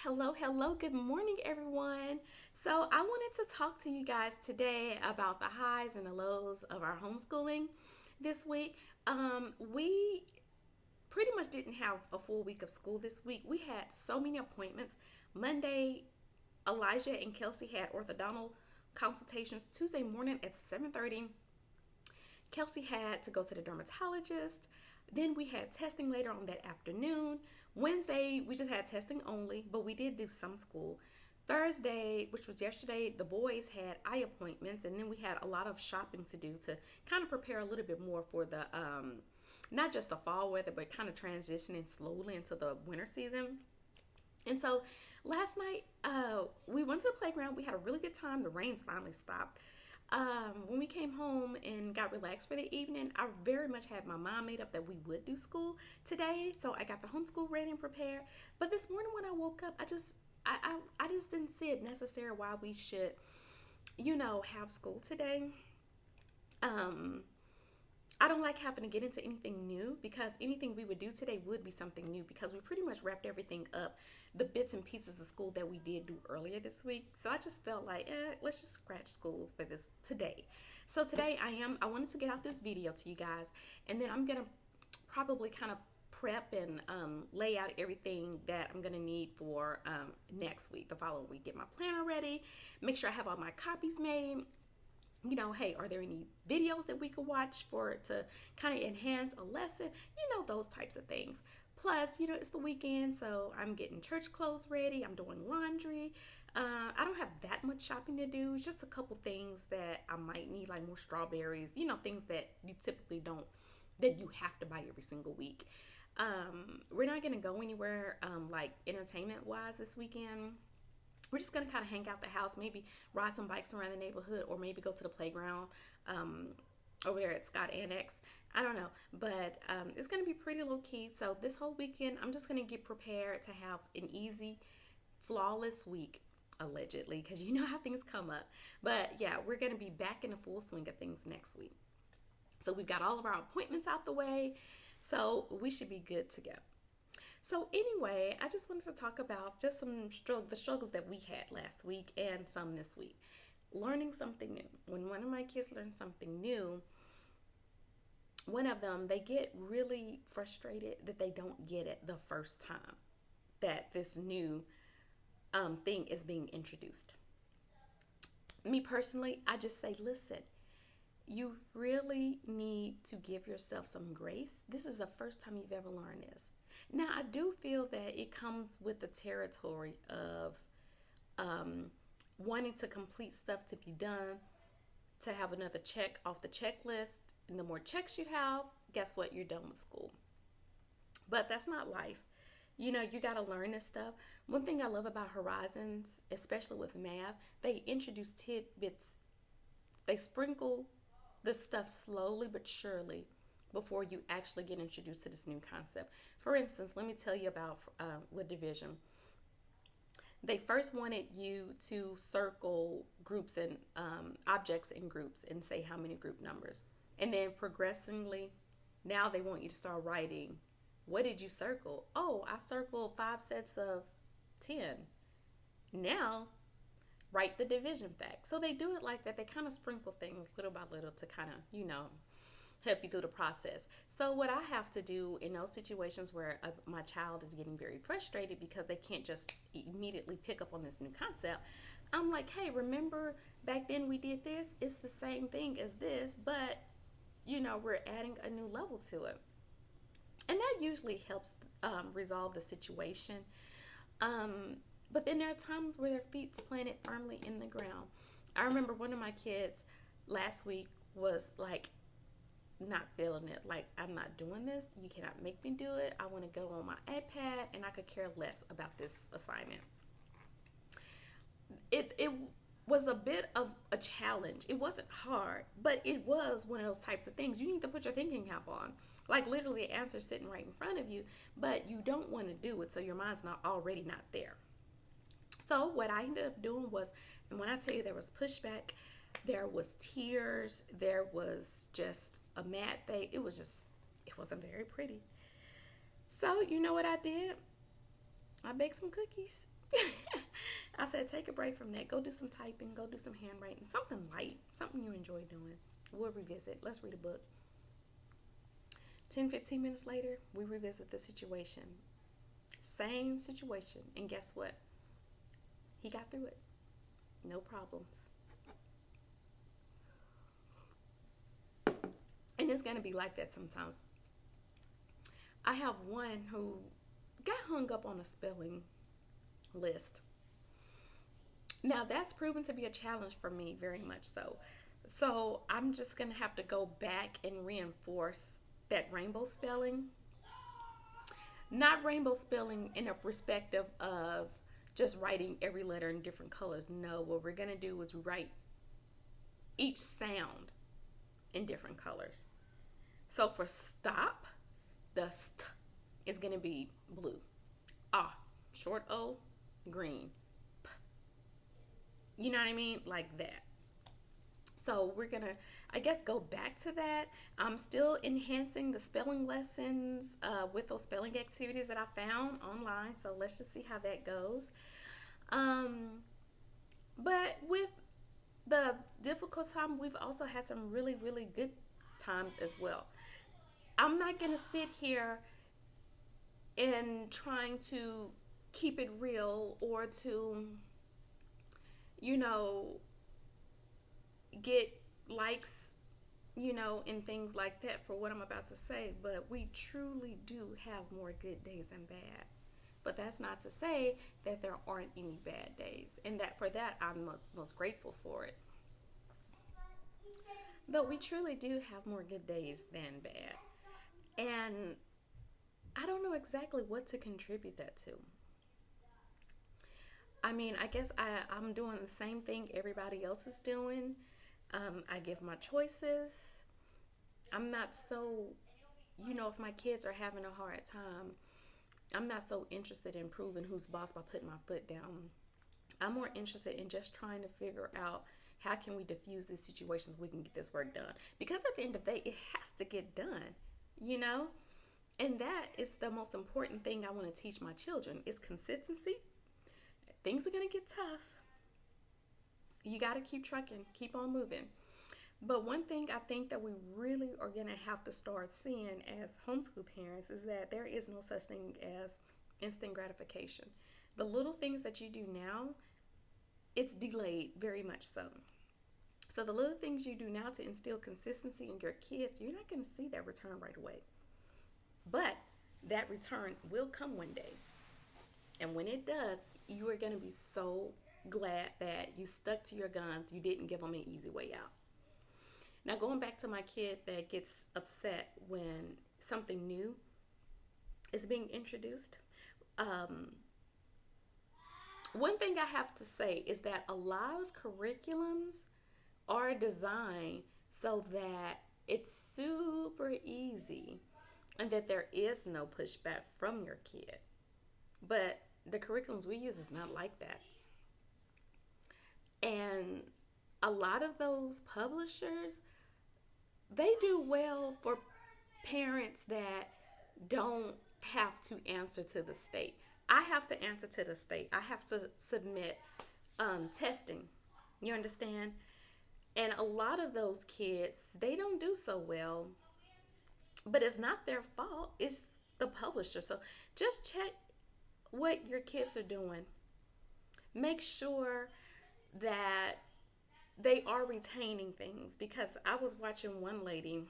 Hello, good morning, everyone. So, I wanted to talk to you guys today about the highs and the lows of our homeschooling this week. We pretty much didn't have a full week of school this week. We had so many appointments. Monday, Elijah and Kelsey had orthodontal consultations. Tuesday morning at 7:30, Kelsey had to go to the dermatologist. Then we had testing later on that afternoon. Wednesday, we just had testing only, but we did do some school. Thursday, which was yesterday, the boys had eye appointments, and then we had a lot of shopping to do to kind of prepare a little bit more for the not just the fall weather, but kind of transitioning slowly into the winter season. And so last night, we went to the playground. We had a really good time. The rains finally stopped. When we came home and got relaxed for the evening, I very much had my mind made up that we would do school today. So I got the homeschool ready and prepared. But this morning when I woke up, I just didn't see it necessary why we should, have school today. Um, I don't like having to get into anything new because anything we would do today would be something new because we pretty much wrapped everything up, the bits and pieces of school that we did do earlier this week. So I just felt like, let's just scratch school for this today. So today I wanted to get out this video to you guys, and then I'm going to probably kind of prep and lay out everything that I'm going to need for next week, the following week. Get my planner ready, make sure I have all my copies made. Hey, are there any videos that we could watch for it to kind of enhance a lesson? Those types of things. Plus, it's the weekend, so I'm getting church clothes ready. I'm doing laundry. I don't have that much shopping to do. Just a couple things that I might need, like more strawberries, things that you typically don't, that you have to buy every single week. We're not going to go anywhere like entertainment wise this weekend. We're just gonna kind of hang out the house, maybe ride some bikes around the neighborhood, or maybe go to the playground over there at Scott Annex. I don't know, but it's gonna be pretty low key. So this whole weekend, I'm just gonna get prepared to have an easy, flawless week, allegedly, because you know how things come up. But yeah, we're gonna be back in the full swing of things next week. So we've got all of our appointments out the way, so we should be good to go. So anyway, I just wanted to talk about just the struggles that we had last week and some this week. Learning something new. When one of my kids learns something new, one of them, they get really frustrated that they don't get it the first time that this new thing is being introduced. Me personally, I just say, listen, you really need to give yourself some grace. This is the first time you've ever learned this. Now, I do feel that it comes with the territory of wanting to complete stuff to be done, to have another check off the checklist. And the more checks you have, guess what? You're done with school. But that's not life. You got to learn this stuff. One thing I love about Horizons, especially with math, they introduce tidbits. They sprinkle the stuff slowly but surely before you actually get introduced to this new concept. For instance, let me tell you about with division. They first wanted you to circle groups and objects in groups and say how many group numbers. And then progressively, now they want you to start writing, what did you circle? Oh, I circled 5 sets of 10. Now, write the division fact. So they do it like that. They kind of sprinkle things little by little to kind of, help you through the process. So what I have to do in those situations where my child is getting very frustrated because they can't just immediately pick up on this new concept, I'm like, hey, remember back then we did this? It's the same thing as this, but we're adding a new level to it. And that usually helps resolve the situation. But then there are times where their feet's planted firmly in the ground. I remember one of my kids last week was like, not feeling it, like, I'm not doing this, you cannot make me do it, I want to go on my iPad and I could care less about this assignment. It was a bit of a challenge. It wasn't hard, but it was one of those types of things you need to put your thinking cap on, like literally the answer sitting right in front of you, but you don't want to do it, so your mind's not already not there. So what I ended up doing was, and when I tell you there was pushback, there was tears, there was just a mad face. It wasn't very pretty. So you know what I did? I baked some cookies I said, take a break from that. Go do some typing, go do some handwriting, something light, something you enjoy doing. We'll revisit. Let's read a book. 10, 15 minutes later, we revisit the situation. Same situation. And guess what? He got through it. No problems. And it's going to be like that sometimes. I have one who got hung up on a spelling list. Now, that's proven to be a challenge for me, very much so. So, I'm just going to have to go back and reinforce that rainbow spelling. Not rainbow spelling in a perspective of just writing every letter in different colors. No, what we're going to do is write each sound in different colors. So for stop, the st is going to be blue. Ah, short O, green. P. You know what I mean? Like that. So we're going to, I guess, go back to that. I'm still enhancing the spelling lessons with those spelling activities that I found online. So let's just see how that goes. But with the difficult time, we've also had some really, really good times as well. I'm not going to sit here and trying to keep it real or to, you know, get likes, you know, and things like that for what I'm about to say. But we truly do have more good days than bad. But that's not to say that there aren't any bad days. And that for that, I'm most grateful for it. But we truly do have more good days than bad. And I don't know exactly what to contribute that to. I mean, I guess I'm doing the same thing everybody else is doing. I give my choices. I'm not so, you know, if my kids are having a hard time, I'm not so interested in proving who's boss by putting my foot down. I'm more interested in just trying to figure out how can we diffuse these situations, we can get this work done. Because at the end of the day, it has to get done, you know? And that is the most important thing I want to teach my children is consistency. Things are going to get tough. You got to keep trucking, keep on moving. But one thing I think that we really are going to have to start seeing as homeschool parents is that there is no such thing as instant gratification. The little things that you do now, it's delayed, very much so. So the little things you do now to instill consistency in your kids, you're not going to see that return right away. But that return will come one day. And when it does, you are going to be so glad that you stuck to your guns. You didn't give them an easy way out. Now, going back to my kid that gets upset when something new is being introduced. One thing I have to say is that a lot of curriculums are designed so that it's super easy and that there is no pushback from your kid. But the curriculums we use is not like that. And a lot of those publishers, they do well for parents that don't have to answer to the state. I have to answer to the state. I have to submit testing. You understand? And a lot of those kids, they don't do so well. But it's not their fault. It's the publisher. So just check what your kids are doing. Make sure that they are retaining things, because I was watching one lady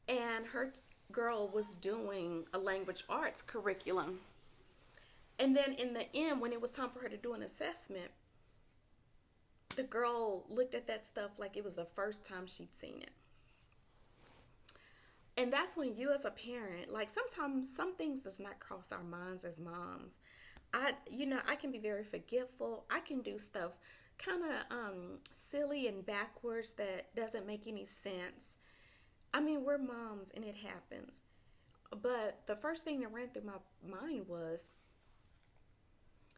and her girl was doing a language arts curriculum. And then in the end, when it was time for her to do an assessment, the girl looked at that stuff like it was the first time she'd seen it. And that's when you as a parent, like sometimes some things does not cross our minds as moms. I can be very forgetful. I can do stuff kind of silly and backwards that doesn't make any sense. I mean, we're moms and it happens. But the first thing that ran through my mind was,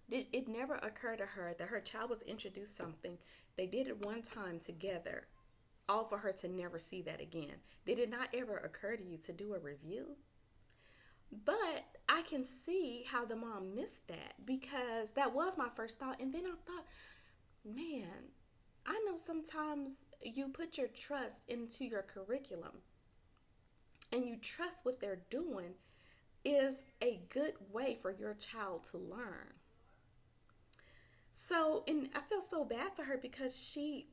it never occurred to her that her child was introduced something. They did it one time together, all for her to never see that again. Did it not ever occur to you to do a review? But I can see how the mom missed that because that was my first thought. And then I thought, man, I know sometimes you put your trust into your curriculum and you trust what they're doing is a good way for your child to learn. So, and I felt so bad for her because she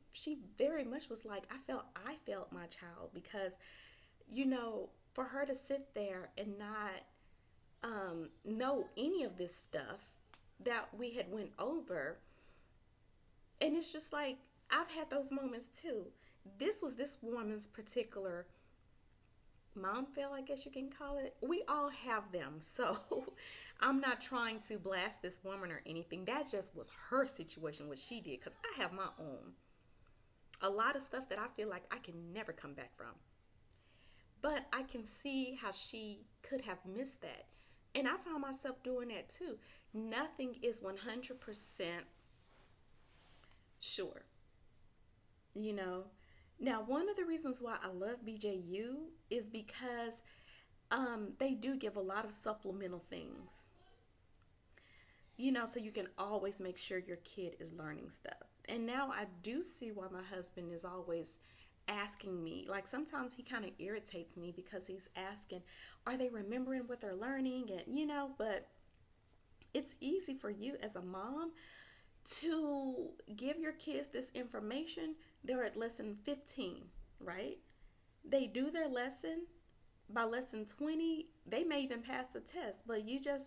very much was like, I felt my child because, for her to sit there and not know any of this stuff that we had went over, and it's just like I've had those moments too. This was this woman's particular mom fail, I guess you can call it. We all have them. So I'm not trying to blast this woman or anything. That just was her situation, what she did, because I have my own. A lot of stuff that I feel like I can never come back from. But I can see how she could have missed that. And I found myself doing that too. Nothing is 100% sure. You know, now one of the reasons why I love BJU is because they do give a lot of supplemental things, so you can always make sure your kid is learning stuff. And now I do see why my husband is always asking me. Like sometimes he kind of irritates me because he's asking, are they remembering what they're learning? And, but it's easy for you as a mom to give your kids this information. They're at lesson 15, right? They do their lesson. By lesson 20, they may even pass the test, but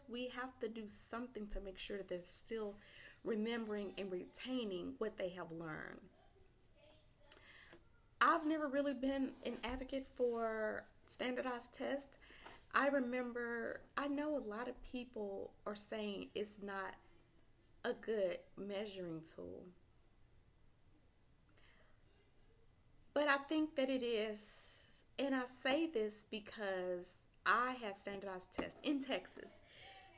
we have to do something to make sure that they're still remembering and retaining what they have learned. I've never really been an advocate for standardized tests. I know a lot of people are saying it's not a good measuring tool. But I think that it is. And I say this because I had standardized tests in Texas.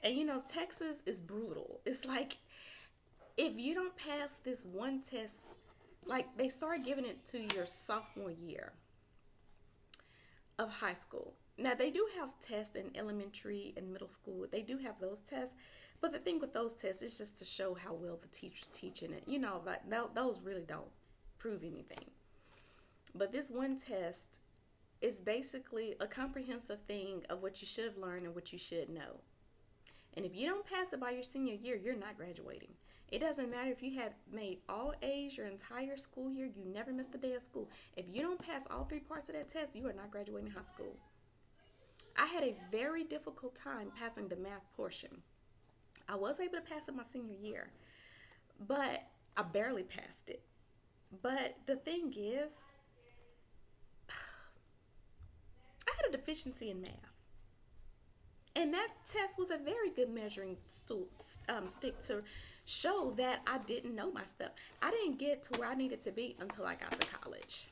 And Texas is brutal. It's like if you don't pass this one test, like they start giving it to your sophomore year of high school. Now they do have tests in elementary and middle school. They do have those tests. But the thing with those tests is just to show how well the teacher's teaching it. Like those really don't prove anything. But this one test is basically a comprehensive thing of what you should have learned and what you should know. And if you don't pass it by your senior year, you're not graduating. It doesn't matter if you have made all A's your entire school year, you never missed a day of school. If you don't pass all three parts of that test, you are not graduating high school. I had a very difficult time passing the math portion. I was able to pass it my senior year, but I barely passed it. But the thing is, I had a deficiency in math. And that test was a very good measuring stick to show that I didn't know my stuff. I didn't get to where I needed to be until I got to college.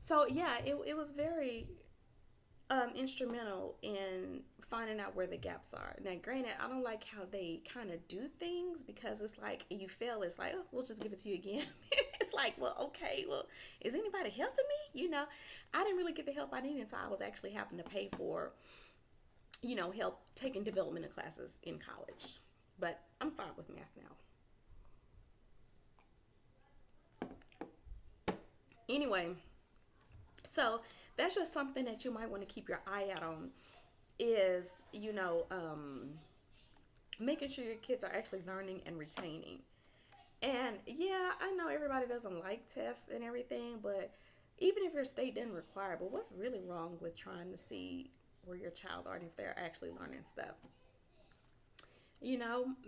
So yeah, it was very instrumental in finding out where the gaps are. Now, granted, I don't like how they kind of do things because it's like you fail, it's like, oh, we'll just give it to you again. It's like, well, okay, well, is anybody helping me? I didn't really get the help I needed until I was actually having to pay for, help taking developmental classes in college. But I'm fine with math now. Anyway, so that's just something that you might want to keep your eye out on is, making sure your kids are actually learning and retaining. And yeah, I know everybody doesn't like tests and everything, but even if your state didn't require, but what's really wrong with trying to see where your child are and if they're actually learning stuff?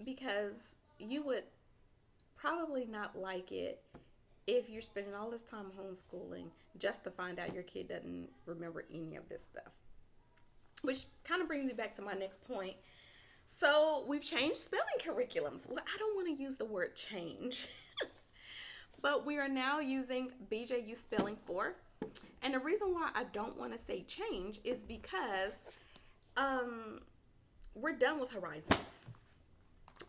Because you would probably not like it if you're spending all this time homeschooling just to find out your kid doesn't remember any of this stuff. Which kind of brings me back to my next point. So we've changed spelling curriculums. Well, I don't want to use the word change, but we are now using BJU Spelling 4. And the reason why I don't want to say change is because we're done with Horizons.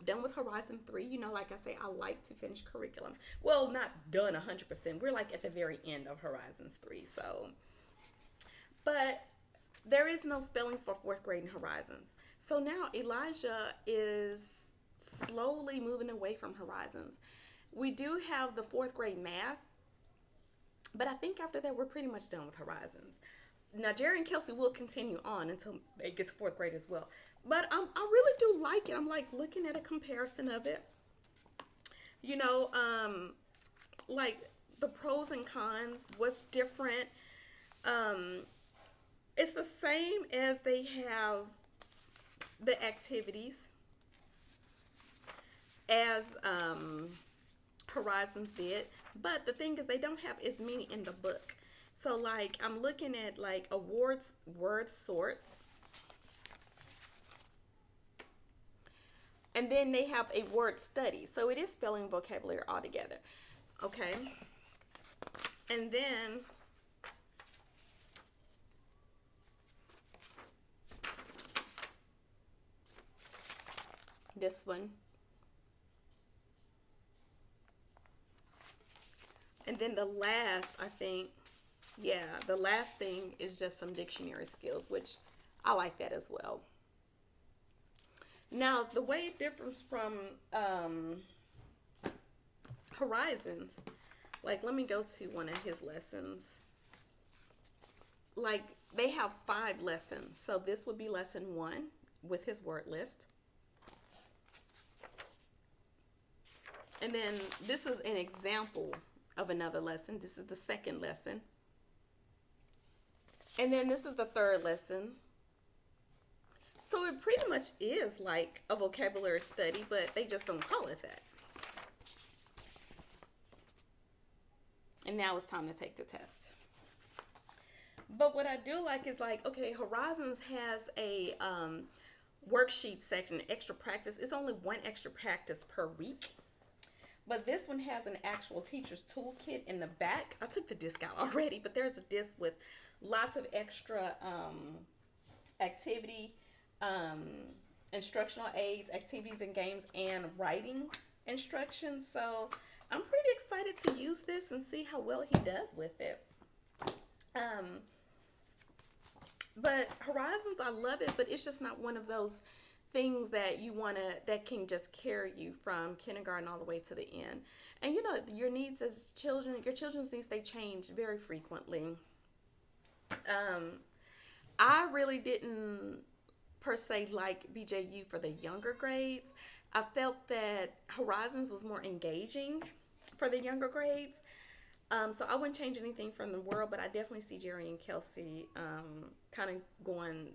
Done with Horizon 3. Like I say, I like to finish curriculum. Well, not done 100%. We're like at the very end of Horizons 3. So, but there is no spelling for fourth grade in Horizons. So now Elijah is slowly moving away from Horizons. We do have the fourth grade math, but I think after that we're pretty much done with Horizons. Now Jerry and Kelsey will continue on until they get to fourth grade as well. But I really do like it. I'm like looking at a comparison of it. You know, like the pros and cons, what's different. Um, it's the same as they have the activities as Horizons did, but the thing is they don't have as many in the book. So like I'm looking at like awards word sort, and then they have a word study. So it is spelling vocabulary altogether. Okay. And then this one. And then the last, I think, yeah, the last thing is just some dictionary skills, which I like that as well. Now, the way it differs from Horizons, like let me go to one of his lessons. Like they have 5 lessons. So this would be lesson 1 with his word list. And then this is an example of another lesson. This is the second lesson. And then this is the third lesson. So it pretty much is like a vocabulary study, but they just don't call it that. And now it's time to take the test. But what I do like is like, okay, Horizons has a worksheet section, extra practice. It's only 1 extra practice per week. But this one has an actual teacher's toolkit in the back. I took the disc out already, but there's a disc with lots of extra activity, instructional aids, activities and games, and writing instructions. So I'm pretty excited to use this and see how well he does with it. But Horizons, I love it, but it's just not one of those things that you want to, that can just carry you from kindergarten all the way to the end. And you know, your needs as children, your children's needs, they change very frequently. I really didn't per se like BJU for the younger grades. I felt that Horizons was more engaging for the younger grades. So I wouldn't change anything from the world, but I definitely see Jerry and Kelsey kind of going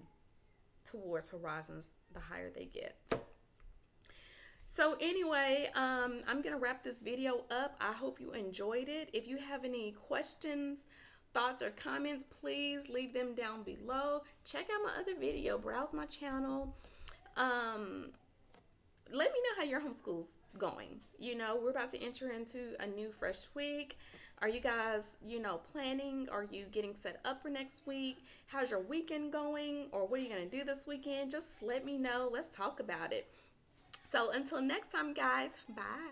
towards Horizons the higher they get. So anyway, I'm going to wrap this video up. I hope you enjoyed it. If you have any questions, thoughts, or comments, please leave them down below. Check out my other video. Browse my channel. Let me know how your homeschool's going. You know, we're about to enter into a new fresh week. Are you guys, you know, planning? Are you getting set up for next week? How's your weekend going? Or what are you going to do this weekend? Just let me know. Let's talk about it. So until next time, guys, bye.